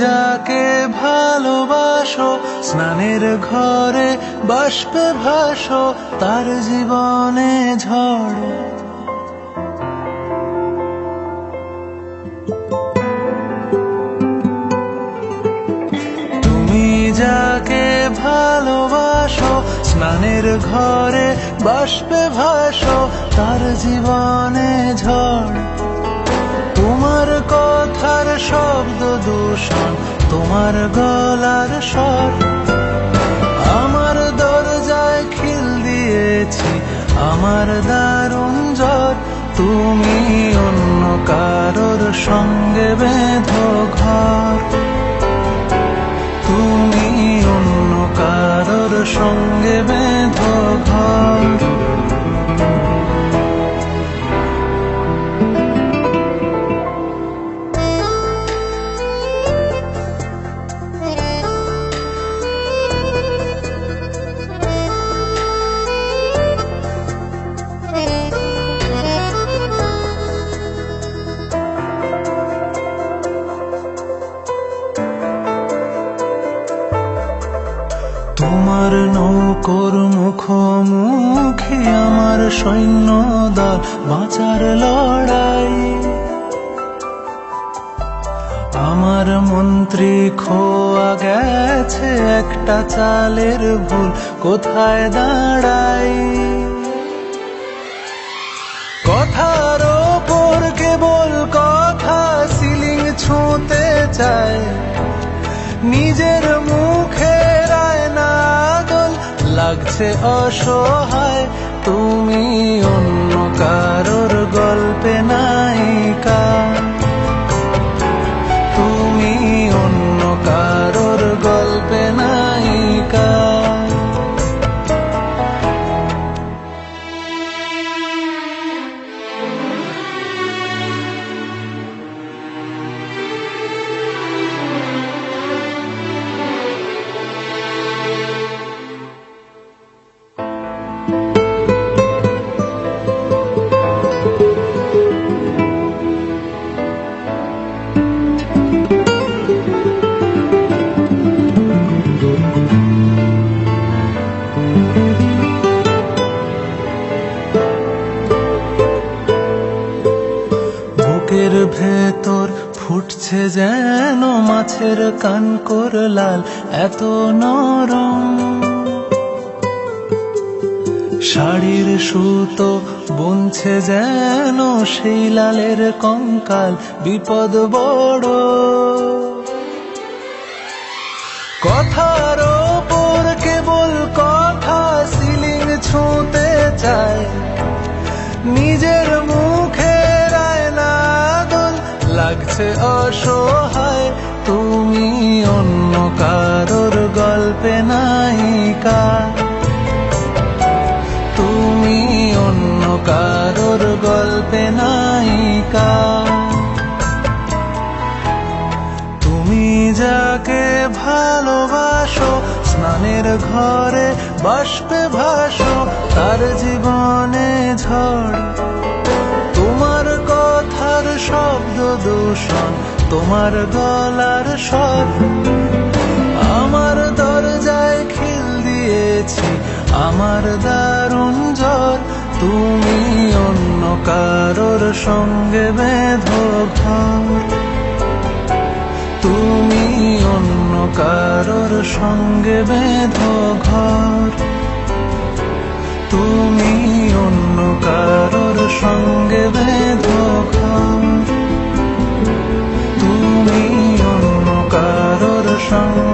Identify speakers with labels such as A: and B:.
A: যাকে ভালোবাসো স্নানের ঘরে বাষ্পে ভাসো, তার জীবনে ঝড়। তুমি যাকে ভালোবাসো স্নানের ঘরে বাষ্পে ভাসো, তার জীবনে ঝড়। তোমার কথার শব্দ দূষণ, তোমার গলার স্বর। আমার দরজায় খিল দিয়েছি, আমার দারুণ জ্বর। তুমি অন্য কারোর সঙ্গে বেঁধো ঘর, তুমি অন্য কারোর সঙ্গে বেঁধো ঘর। তোমার নৌকোর মুখোমুখি আমার সৈন্য দল, বাঁচার লড়াই। আমার মন্ত্রী খোয়া গেছে একটা চালের ভুল, কোথায় দাঁড়াই। কথার ওপর কেবল কথা, সিলিং ছুঁতে চায়। নিজের মুখের আয়না দোল লাগছে অসহায়। তুমি অন্য কারোর গল্পে নায়িকা, তুমি অন্য কারোর গল্পে নায়িকা। বুকের ভেতর ফুটছে যেন মাছের কানকোর লাল, এত নরম। শাড়ির সুতো বুনছে যেন সেই লালের কঙ্কাল, বিপদ বড়। কথার ওপর কেবল কথা, সিলিং ছুঁতে চায়। নিজের মুখের আয়না দোল লাগছে অসহায়। তুমি অন্য কারোর গল্পে নায়িকা, তুমি অন্য কারোর গল্পে নায়িকা। তুমি যাকে ভালোবাসো স্নানের ঘরে বাষ্পে ভাসো, তার জীবনে ঝড়। তোমার কথার শব্দ দূষণ, তোমার গলার স্বর। আমার দরজায় খিল দিয়েছি, আমার দারুণ জ্বর। তুমি অন্য কারোর সঙ্গে বেঁধো ঘর, তুমি অন্য কারোর সঙ্গে বেঁধো ঘর, তুমি অন্য কারোর সঙ্গে বেঁধো ঘর, তুমি অন্য কারোর সঙ্গে